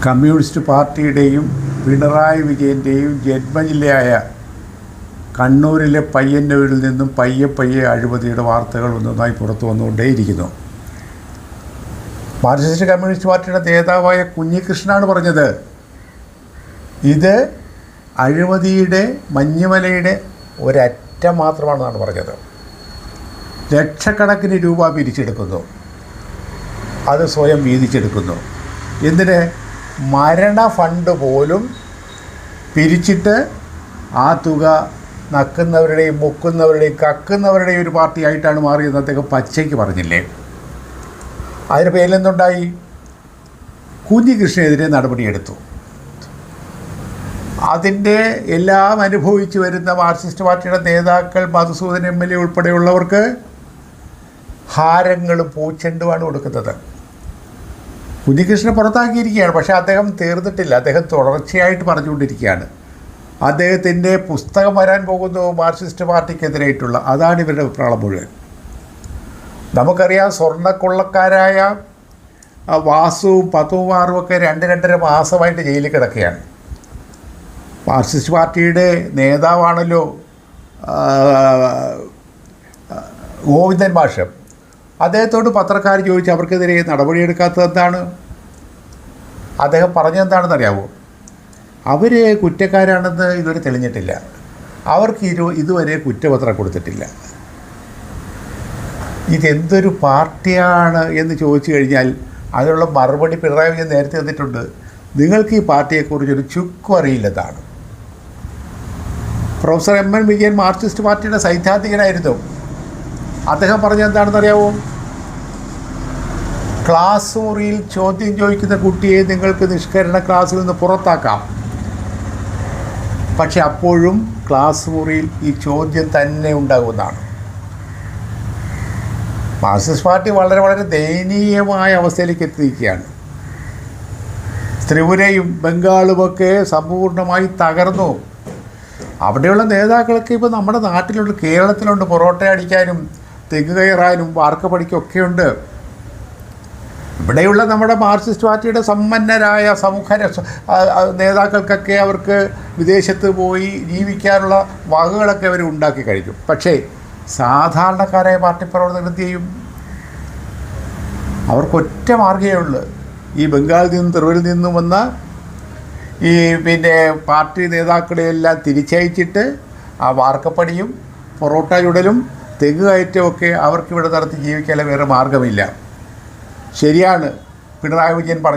Communist പാർട്ടിയുടെയും പിണറായി വിജയൻ്റെയും ജന്മജില്ലയായ കണ്ണൂരിലെ പയ്യന്നൂരിൽ നിന്നും പയ്യെ അഴിമതിയുടെ വാർത്തകൾ ഒന്നൊന്നായി പുറത്തു വന്നുകൊണ്ടേയിരിക്കുന്നു. മാർക്സിസ്റ്റ് കമ്മ്യൂണിസ്റ്റ് പാർട്ടിയുടെ നേതാവായ കുഞ്ഞികൃഷ്ണനാണ് പറഞ്ഞത്, ഇത് അഴിമതിയുടെ മഞ്ഞുമലയുടെ ഒരറ്റം മാത്രമാണെന്നാണ് പറഞ്ഞത്. ലക്ഷക്കണക്കിന് രൂപ പിരിച്ചെടുക്കുന്നു, അത് സ്വയം വീതിച്ചെടുക്കുന്നു. എന്തിന്? മരണ ഫണ്ട് പോലും പിരിച്ചിട്ട് ആ തുക നക്കുന്നവരുടെയും മുക്കുന്നവരുടെയും കക്കുന്നവരുടെയും ഒരു പാർട്ടിയായിട്ടാണ് മാറിയെന്ന് അദ്ദേഹം പച്ചയ്ക്ക് പറഞ്ഞില്ലേ? അതിന് പേരിലെന്തുണ്ടായി? കുഞ്ഞികൃഷ്ണനെതിരെ നടപടിയെടുത്തു. അതിൻ്റെ എല്ലാം അനുഭവിച്ചു വരുന്ന മാർക്സിസ്റ്റ് പാർട്ടിയുടെ നേതാക്കൾ മധുസൂദൻ MLA ഉൾപ്പെടെയുള്ളവർക്ക് ഹാരങ്ങളും പൂച്ചെണ്ടുമാണ് കൊടുക്കുന്നത്. കുഞ്ഞികൃഷ്ണനെ പുറത്താക്കിയിരിക്കുകയാണ്. പക്ഷേ അദ്ദേഹം തീർന്നിട്ടില്ല. അദ്ദേഹം തുടർച്ചയായിട്ട് പറഞ്ഞുകൊണ്ടിരിക്കുകയാണ്. അദ്ദേഹത്തിൻ്റെ പുസ്തകം വരാൻ പോകുന്നു മാർക്സിസ്റ്റ് പാർട്ടിക്കെതിരായിട്ടുള്ള. അതാണ് ഇവരുടെ അഭിപ്രായം മുഴുവൻ. നമുക്കറിയാം, സ്വർണ്ണക്കൊള്ളക്കാരായ വാസുവും പത്തുകുമാറും ഒക്കെ 2-2.5 മാസമായിട്ട് ജയിലിൽ കിടക്കുകയാണ്. മാർക്സിസ്റ്റ് പാർട്ടിയുടെ നേതാവാണല്ലോ ഗോവിന്ദൻ മാഷ്. അദ്ദേഹത്തോട് പത്രക്കാർ ചോദിച്ച് അവർക്കെതിരെ നടപടിയെടുക്കാത്തത് എന്താണ്? അദ്ദേഹം പറഞ്ഞെന്താണെന്നറിയാമോ? അവർ കുറ്റക്കാരാണെന്ന് ഇതുവരെ തെളിഞ്ഞിട്ടില്ല. അവർക്ക് ഇതുവരെ കുറ്റപത്രം കൊടുത്തിട്ടില്ല. ഇതെന്തൊരു പാർട്ടിയാണ് എന്ന് ചോദിച്ചു കഴിഞ്ഞാൽ അതിനുള്ള മറുപടി പിണറായി വിജയൻ നേരത്തെ തന്നിട്ടുണ്ട്. നിങ്ങൾക്ക് ഈ പാർട്ടിയെക്കുറിച്ചൊരു ചുക്കും അറിയില്ലെന്നാണ്. പ്രൊഫസർ MN വിജയൻ മാർക്സിസ്റ്റ് പാർട്ടിയുടെ സൈദ്ധാന്തികനായിരുന്നു. അദ്ദേഹം പറഞ്ഞെന്താണെന്നറിയാമോ? ക്ലാസ് മുറിയിൽ ചോദ്യം ചോദിക്കുന്ന കുട്ടിയെ നിങ്ങൾക്ക് നിഷ്കരണ ക്ലാസ്സിൽ നിന്ന് പുറത്താക്കാം, പക്ഷെ അപ്പോഴും ക്ലാസ് മുറിയിൽ ഈ ചോദ്യം തന്നെ ഉണ്ടാകുമെന്നാണ്. മാർക്സിസ്റ്റ് പാർട്ടി വളരെ ദയനീയമായ അവസ്ഥയിലേക്ക് എത്തിയിരിക്കുകയാണ്. ത്രിപുരയും ബംഗാളുമൊക്കെ സമ്പൂർണ്ണമായി തകർന്നു. അവിടെയുള്ള നേതാക്കളൊക്കെ ഇപ്പോൾ നമ്മുടെ നാട്ടിലുണ്ട്, കേരളത്തിലുണ്ട്. പൊറോട്ട അടിക്കാനും തെങ്ങ് കയറാനും വാർക്കപ്പടിക്കൊക്കെ ഉണ്ട്. ഇവിടെയുള്ള നമ്മുടെ മാർക്സിസ്റ്റ് പാർട്ടിയുടെ സമ്പന്നരായ സമൂഹ നേതാക്കൾക്കൊക്കെ അവർക്ക് വിദേശത്ത് പോയി ജീവിക്കാനുള്ള വകകളൊക്കെ അവർ ഉണ്ടാക്കി കഴിക്കും. പക്ഷേ സാധാരണക്കാരായ പാർട്ടി പ്രവർത്തകർ എന്ത് ചെയ്യും? അവർക്കൊറ്റ മാർഗ്ഗമേ ഉള്ളൂ. ഈ ബംഗാളിൽ നിന്നും ത്രിപുരയിൽ നിന്നും വന്ന ഈ പാർട്ടി നേതാക്കളെയെല്ലാം തിരിച്ചയച്ചിട്ട് ആ വാർക്കപ്പടിയും പൊറോട്ട ചുടലും തെങ്ങ് കയറ്റമൊക്കെ അവർക്കിവിടെ നടത്തി ജീവിക്കാൻ വേറെ മാർഗമില്ല. ശരിയാണ് പിണറായി വിജയൻ